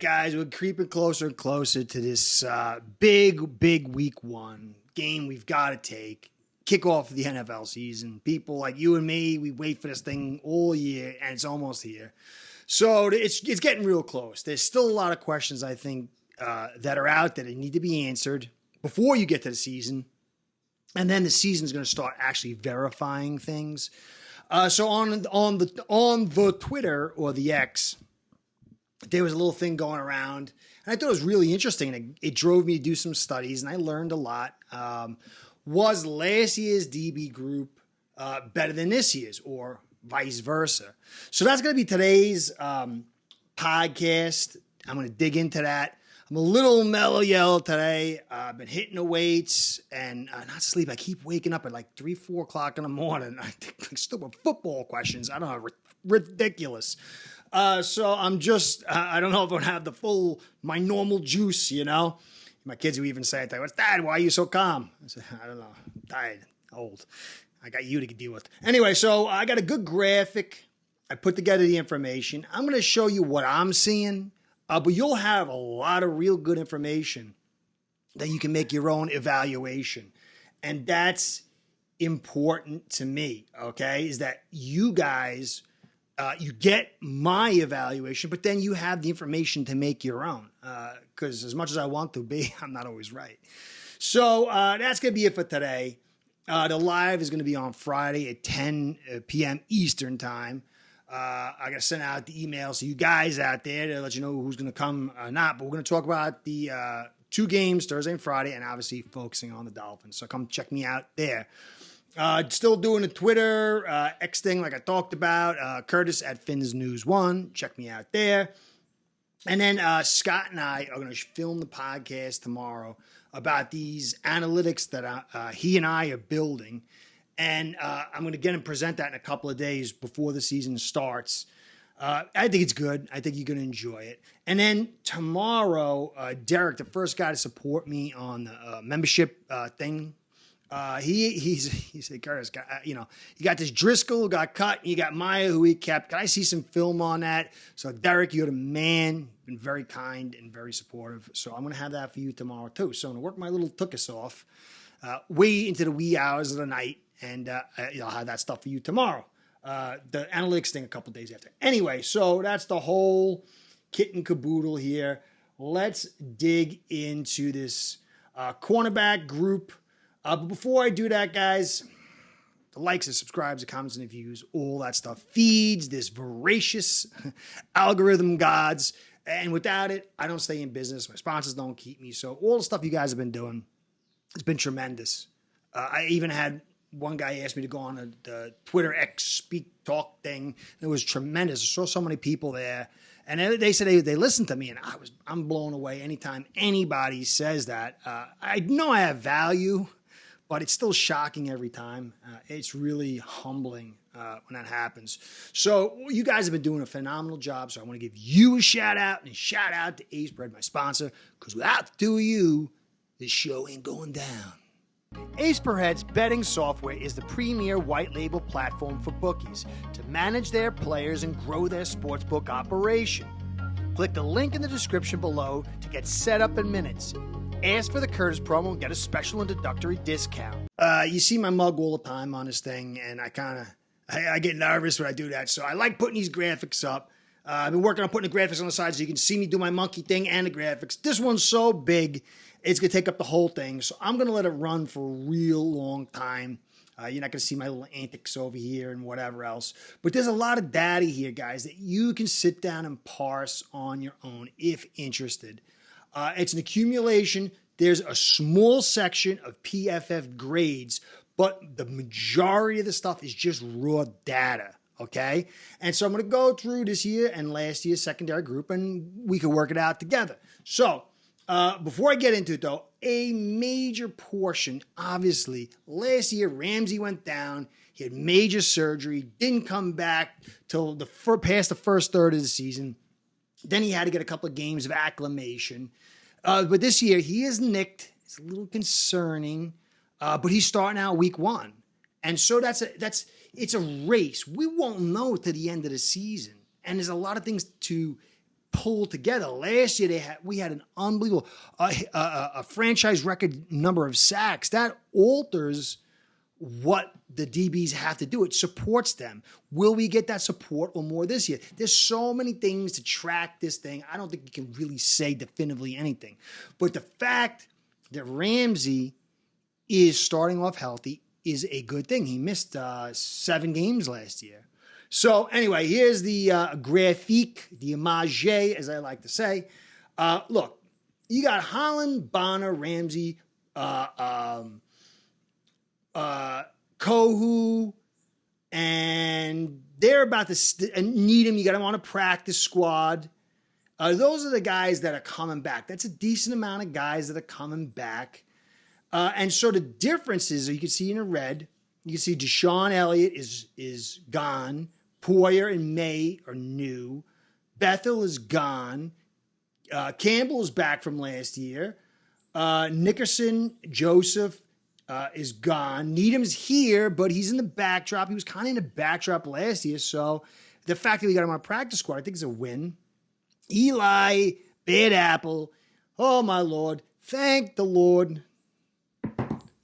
guys, we're creeping closer and closer to this big week one game we've got to take. Kick off the NFL season. People like you and me, we wait for this thing all year, and it's almost here. So it's getting real close. There's still a lot of questions, I think, that are out there that need to be answered before you get to the season. And then the season's going to start actually verifying things. So on the Twitter or the X, there was a little thing going around, and I thought it was really interesting. And it drove me to do some studies, and I learned a lot. Was last year's DB group better than this year's, or vice versa? So that's going to be today's podcast. I'm going to dig into that. I'm a little mellow yellow today. I've been hitting the weights and not sleep. I keep waking up at like 3, 4 o'clock in the morning. I think like stupid football questions. I don't know, ridiculous. So I'm just, I don't know if I'm going to have my normal juice, you know. My kids will even say, "What's Dad? Why are you so calm?" I said, "I don't know. I'm tired, old. I got you to deal with." Anyway, so I got a good graphic. I put together the information. I'm going to show you what I'm seeing, but you'll have a lot of real good information that you can make your own evaluation. And that's important to me, okay, is that you guys, you get my evaluation, but then you have the information to make your own. Because as much as I want to be, I'm not always right. So that's going to be it for today. The live is going to be on Friday at 10 p.m. Eastern time. I got to send out the email so you guys out there to let you know who's going to come or not. But we're going to talk about the 2 games, Thursday and Friday, and obviously focusing on the Dolphins. So come check me out there. Still doing the Twitter X thing like I talked about. Curtis at Fins News 1. Check me out there. And then Scott and I are going to film the podcast tomorrow about these analytics that he and I are building. And I'm going to get and present that in a couple of days before the season starts. I think it's good. I think you're going to enjoy it. And then tomorrow, Derek, the first guy to support me on the membership thing, he said, "Curtis, you got this Driscoll got cut, and you got Maya who he kept. Can I see some film on that?" So Derek, you're the man. You've been very kind and very supportive. So I'm going to have that for you tomorrow too. So I'm going to work my little tuchus off way into the wee hours of the night, and I'll have that stuff for you tomorrow. The analytics thing a couple of days after. Anyway, so that's the whole kit and caboodle here. Let's dig into this cornerback group. But before I do that, guys, the likes and subscribes, the comments and the views, all that stuff feeds this voracious algorithm gods. And without it, I don't stay in business. My sponsors don't keep me. So all the stuff you guys have been doing, it's been tremendous. I even had one guy ask me to go on the Twitter X Speak Talk thing. It was tremendous. I saw so many people there. And they said they listened to me, and I'm blown away anytime anybody says that. I know I have value, but it's still shocking every time. It's really humbling when that happens. So you guys have been doing a phenomenal job, so I want to give you a shout-out, and a shout-out to Ace Bread, my sponsor, because without the 2 of you, this show ain't going down. Ace Per Head's betting software is the premier white label platform for bookies to manage their players and grow their sportsbook operation. Click the link in the description below to get set up in minutes. Ask for the Curtis promo and get a special introductory discount. You see my mug all the time on this thing, and I get nervous when I do that. So I like putting these graphics up. I've been working on putting the graphics on the side so you can see me do my monkey thing and the graphics. This one's so big, it's going to take up the whole thing. So I'm going to let it run for a real long time. You're not going to see my little antics over here and whatever else. But there's a lot of data here, guys, that you can sit down and parse on your own if interested. It's an accumulation. There's a small section of PFF grades, but the majority of the stuff is just raw data. Okay. And so I'm going to go through this year and last year's secondary group, and we can work it out together. So before I get into it, though, a major portion, obviously, last year, Ramsey went down. He had major surgery, didn't come back till past the first third of the season. Then he had to get a couple of games of acclimation. But this year, he is nicked. It's a little concerning, but he's starting out week 1. And so it's a race. We won't know to the end of the season. And there's a lot of things to pull together. Last year we had an unbelievable a franchise record number of sacks. That alters what the DBs have to do. It supports them. Will we get that support or more this year? There's so many things to track this thing. I don't think you can really say definitively anything. But the fact that Ramsey is starting off healthy is a good thing. He missed 7 games last year. So anyway, here's the graphique, the image, as I like to say. Look, you got Holland, Bonner, Ramsey, Kohu, and they're about to need him. You got him on a practice squad. Those are the guys that are coming back. That's a decent amount of guys that are coming back. And so the differences, you can see in the red, you can see Deshaun Elliott is gone. Poyer and May are new. Bethel is gone. Campbell is back from last year. Nickerson, Joseph is gone. Needham's here, but he's in the backdrop. He was kind of in the backdrop last year, so the fact that we got him on a practice squad, I think is a win. Eli, bad apple. Oh, my Lord. Thank the Lord.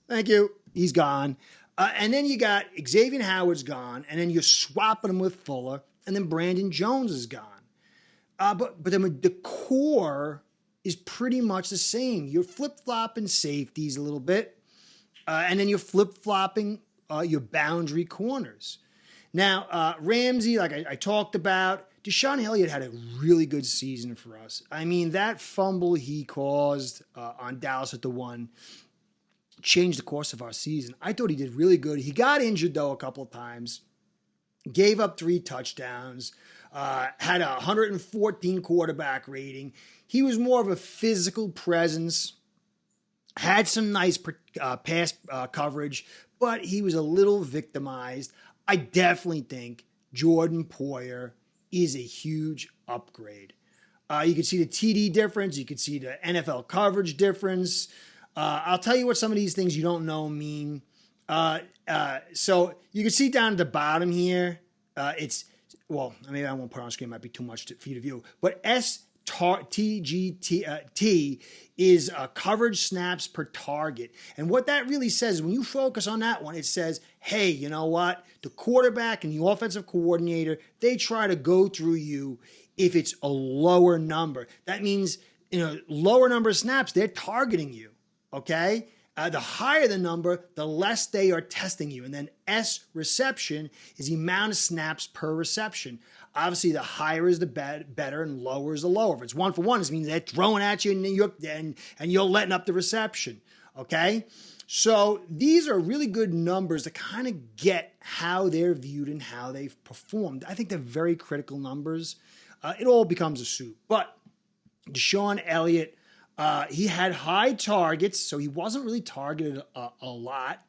Thank you. He's gone. And then you got Xavier Howard's gone, and then you're swapping him with Fuller, and then Brandon Jones is gone. But the core is pretty much the same. You're flip-flopping safeties a little bit, and then you're flip-flopping your boundary corners. Now, Ramsey, like I talked about, Deshaun Elliott had a really good season for us. I mean, that fumble he caused on Dallas at the 1 changed the course of our season. I thought he did really good. He got injured, though, a couple of times. Gave up 3 touchdowns. Had a 114 quarterback rating. He was more of a physical presence. Had some nice pass coverage, but he was a little victimized. I definitely think Jordan Poyer is a huge upgrade. You can see the TD difference. You can see the NFL coverage difference. I'll tell you what some of these things you don't know mean. So you can see down at the bottom here, maybe I won't put it on screen. It might be too much for you to view. But STGT is coverage snaps per target. And what that really says is when you focus on that one, it says, hey, you know what? The quarterback and the offensive coordinator, they try to go through you if it's a lower number. That means, lower number of snaps, they're targeting you. Okay? The higher the number, the less they are testing you. And then S reception is the amount of snaps per reception. Obviously, the higher is the better and lower is the lower. If it's 1-for-1, it means they're throwing at you and you're letting up the reception. Okay? So these are really good numbers to kind of get how they're viewed and how they've performed. I think they're very critical numbers. It all becomes a soup. But Deshaun Elliott, he had high targets, so he wasn't really targeted a lot.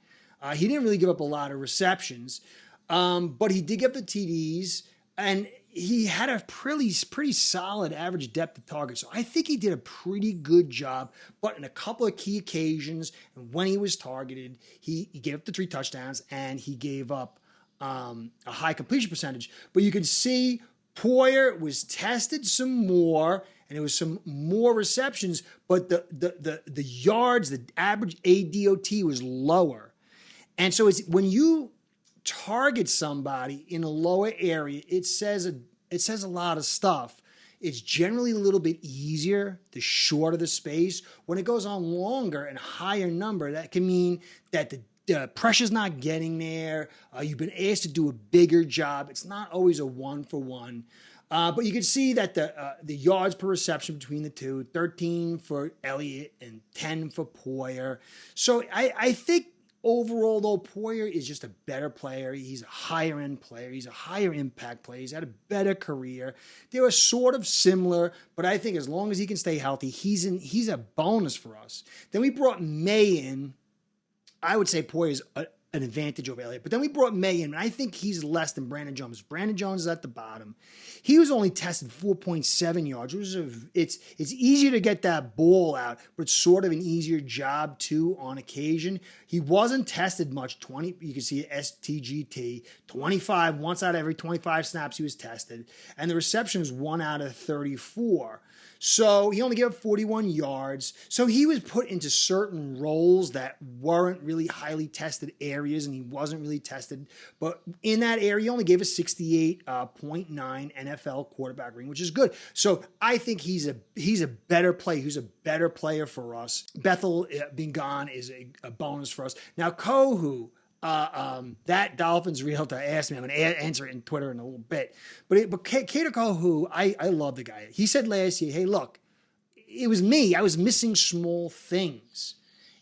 He didn't really give up a lot of receptions, but he did give the TDs, and he had a pretty solid average depth of target. So I think he did a pretty good job, but in a couple of key occasions, and when he was targeted, he gave up the 3 touchdowns, and he gave up a high completion percentage. But you can see Poyer was tested some more, and it was some more receptions, but the yards, the average ADOT was lower. And so when you target somebody in a lower area, it says a lot of stuff. It's generally a little bit easier the shorter the space. When it goes on longer and higher number, that can mean that the pressure's not getting there. You've been asked to do a bigger job. It's not always a 1-for-1. But you can see that the yards per reception between the two, 13 for Elliott and 10 for Poyer. So I think overall, though, Poyer is just a better player. He's a higher-end player. He's a higher impact player. He's had a better career. They were sort of similar, but I think as long as he can stay healthy, he's a bonus for us. Then we brought May in. I would say Poyer is an advantage over Elliott. But then we brought May in, and I think he's less than Brandon Jones. Brandon Jones is at the bottom. He was only tested 4.7 yards. It's easier to get that ball out, but it's sort of an easier job too on occasion. He wasn't tested much. 20, you can see STGT, 25, once out of every 25 snaps he was tested. And the reception was 1 out of 34. So he only gave up 41 yards. So he was put into certain roles that weren't really highly tested areas, and he wasn't really tested. But in that area, he only gave a 68.9 NFL quarterback rating, which is good. So I think he's a better player. He's a better player for us. Bethel being gone is a bonus for us. Now, Kohu. That Dolphins realtor asked me. I'm going to answer it in Twitter in a little bit. But Kader Kohu, I love the guy. He said last year, hey, look, it was me. I was missing small things.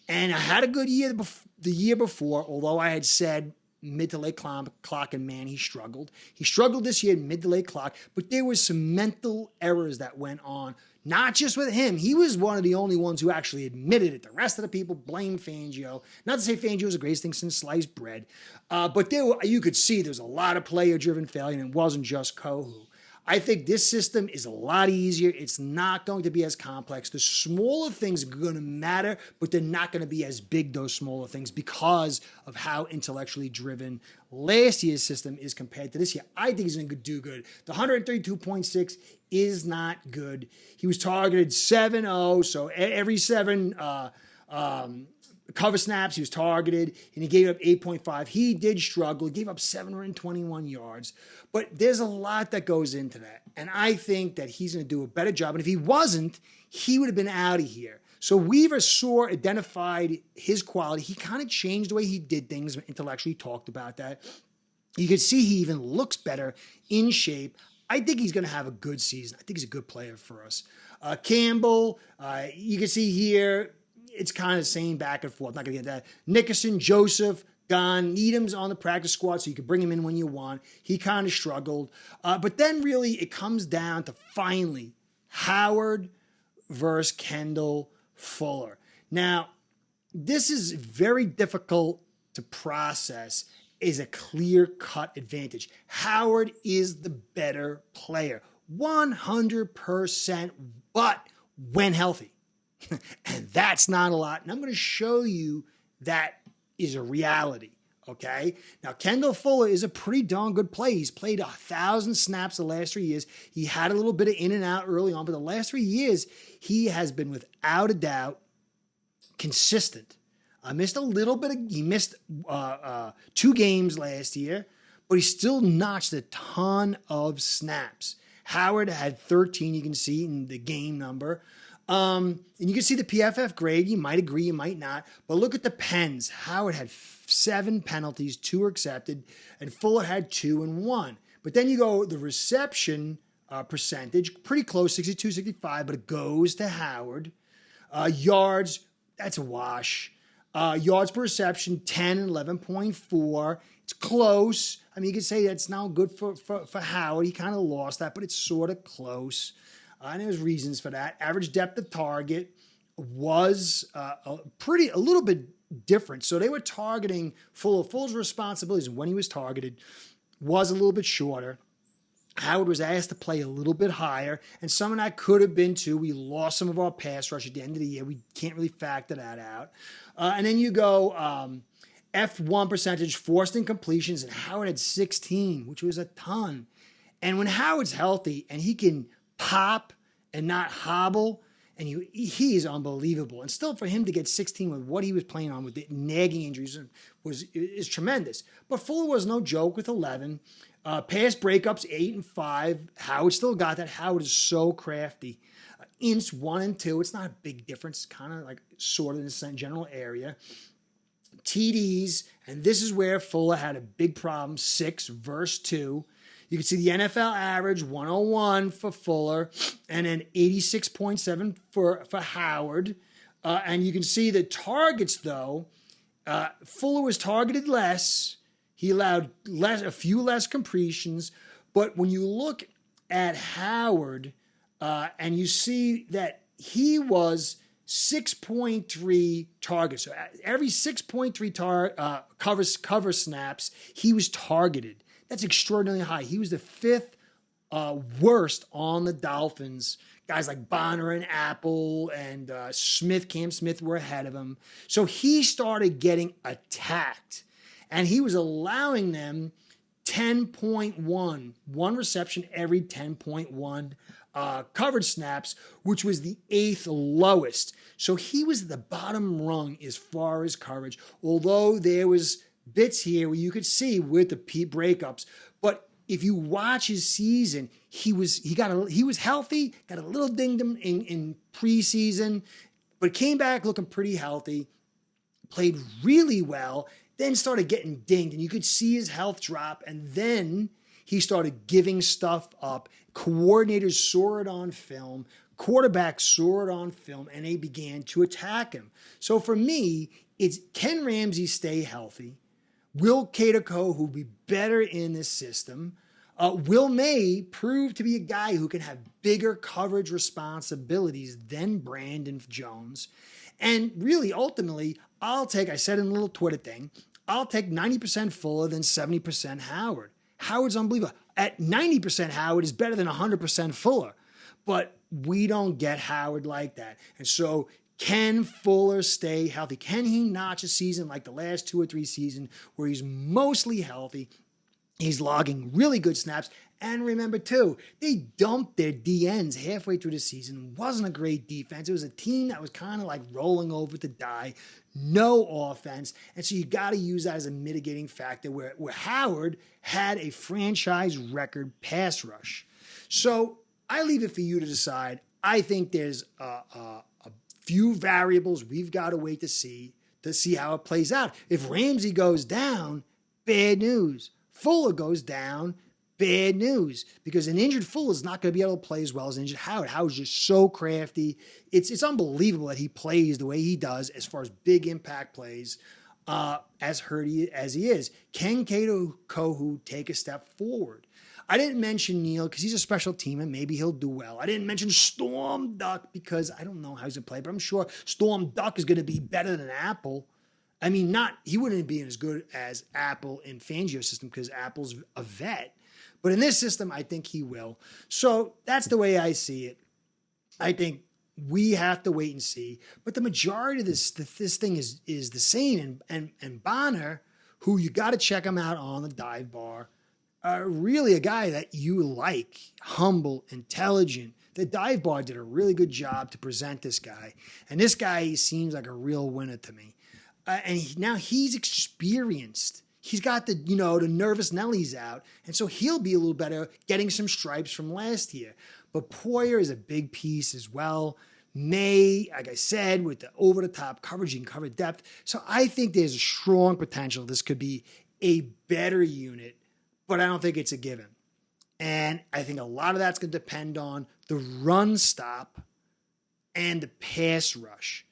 And I had a good year the year before, although I had said mid to late clock, and man, he struggled. He struggled this year, mid to late clock, but there was some mental errors that went on. Not just with him. He was one of the only ones who actually admitted it. The rest of the people blamed Fangio. Not to say Fangio was the greatest thing since sliced bread, but you could see there's a lot of player-driven failure, and it wasn't just Kohu. I think this system is a lot easier. It's not going to be as complex. The smaller things are going to matter, but they're not going to be as big, those smaller things, because of how intellectually driven last year's system is compared to this year. I think he's going to do good. The 132.6 is not good. He was targeted 7-0, so every 7 cover snaps, he was targeted, and he gave up 8.5. He did struggle. He gave up 721 yards. But there's a lot that goes into that. And I think that he's going to do a better job. And if he wasn't, he would have been out of here. So Weaver identified his quality. He kind of changed the way he did things, intellectually talked about that. You can see he even looks better in shape. I think he's going to have a good season. I think he's a good player for us. Campbell, you can see here, it's kind of the same back and forth. I'm not going to get that. Nickerson, Joseph, gone. Needham's on the practice squad, so you can bring him in when you want. He kind of struggled. But then really it comes down to finally Howard versus Kendall Fuller. Now, this is very difficult to process as a clear-cut advantage. Howard is the better player, 100%, but when healthy. And that's not a lot. And I'm going to show you that is a reality, okay? Now, Kendall Fuller is a pretty darn good player. He's played 1,000 snaps the last 3 years. He had a little bit of in and out early on, but the last 3 years, he has been, without a doubt, consistent. He missed 2 games last year, but he still notched a ton of snaps. Howard had 13, you can see in the game number. And you can see the PFF grade. You might agree, you might not. But look at the pens. Howard had 7 penalties, 2 were accepted, and Fuller had 2 and 1. But then you go the reception percentage, pretty close, 62, 65, but it goes to Howard. Yards, that's a wash. Yards per reception, 10 and 11.4. It's close. I mean, you could say that's now good for Howard. He kind of lost that, but it's sort of close. And there's reasons for that. Average depth of target was a little bit different. So they were targeting Fuller's responsibilities when he was targeted was a little bit shorter. Howard was asked to play a little bit higher, and some of that could have been too. We lost some of our pass rush at the end of the year. We can't really factor that out. And then you go F1 percentage, forced incompletions, and Howard had 16, which was a ton. And when Howard's healthy and he can pop and not hobble, and he is unbelievable. And still, for him to get 16 with what he was playing on with the nagging injuries is tremendous. But Fuller was no joke with 11. Pass breakups, 8 and 5. Howard still got that. Howard is so crafty. Ints 1 and 2. It's not a big difference. It's kind of like sort of in the general area. TDs, and this is where Fuller had a big problem, 6 versus 2. You can see the NFL average, 101 for Fuller, and then 86.7 for Howard. And you can see the targets, though. Fuller was targeted less. He allowed a few less completions. But when you look at Howard and you see that he was 6.3 targets. So every 6.3 cover snaps, he was targeted. That's extraordinarily high. He was the fifth worst on the Dolphins. Guys like Bonner and Apple and Cam Smith were ahead of him. So he started getting attacked, and he was allowing them 10.1, one reception every 10.1 coverage snaps, which was the eighth lowest. So he was the bottom rung as far as coverage, although there was bits here where you could see with the breakups. But if you watch his season, he was healthy, got a little dinged in preseason, but came back looking pretty healthy, played really well, then started getting dinged, and you could see his health drop, and then he started giving stuff up. Coordinators saw it on film, quarterbacks saw it on film, and they began to attack him. So for me, it's can Ramsey stay healthy? Will Kato Kohu be better in this system? Will May prove to be a guy who can have bigger coverage responsibilities than Brandon Jones? And really, ultimately, I said in a little Twitter thing, I'll take 90% Fuller than 70% Howard. Howard's unbelievable. At 90% Howard is better than 100% Fuller. But we don't get Howard like that. And so can Fuller stay healthy? Can he notch a season like the last 2 or 3 seasons where he's mostly healthy? He's logging really good snaps. And remember, too, they dumped their DNs halfway through the season. It wasn't a great defense. It was a team that was kind of like rolling over to die. No offense. And so you got to use that as a mitigating factor where Howard had a franchise record pass rush. So I leave it for you to decide. I think there's a few variables we've got to wait to see how it plays out. If Ramsey goes down, bad news. Fuller goes down, bad news, because an injured Fuller is not going to be able to play as well as an injured Howard. Howard's just so crafty. It's unbelievable that he plays the way he does as far as big impact plays, as hurty as he is. Can Kato Kohu take a step forward? I didn't mention Neal because he's a special teamer. Maybe he'll do well. I didn't mention Storm Duck because I don't know how he's going to play, but I'm sure Storm Duck is going to be better than Apple. I mean, he wouldn't be as good as Apple in Fangio's system because Apple's a vet. But in this system, I think he will. So that's the way I see it. I think we have to wait and see. But the majority of this thing is the same. And Bonner, who you got to check him out on the dive bar, really a guy that you like, humble, intelligent. The dive bar did a really good job to present this guy. And this guy, he seems like a real winner to me. Now he's experienced. He's got the nervous Nellies out. And so he'll be a little better getting some stripes from last year. But Poyer is a big piece as well. May, like I said, with the over-the-top coverage and cover depth. So I think there's a strong potential this could be a better unit, but I don't think it's a given. And I think a lot of that's going to depend on the run stop and the pass rush.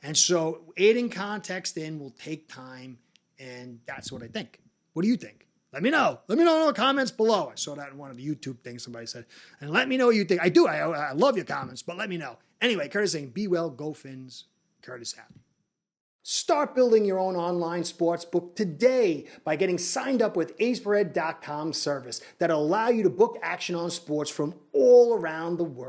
And so adding context in will take time, and that's what I think. What do you think? Let me know. Let me know in the comments below. I saw that in one of the YouTube things somebody said. And let me know what you think. I do. I love your comments, but let me know. Anyway, Curtis saying, be well, go Fins. Curtis out. Start building your own online sportsbook today by getting signed up with aceperhead.com service that'll allow you to book action on sports from all around the world.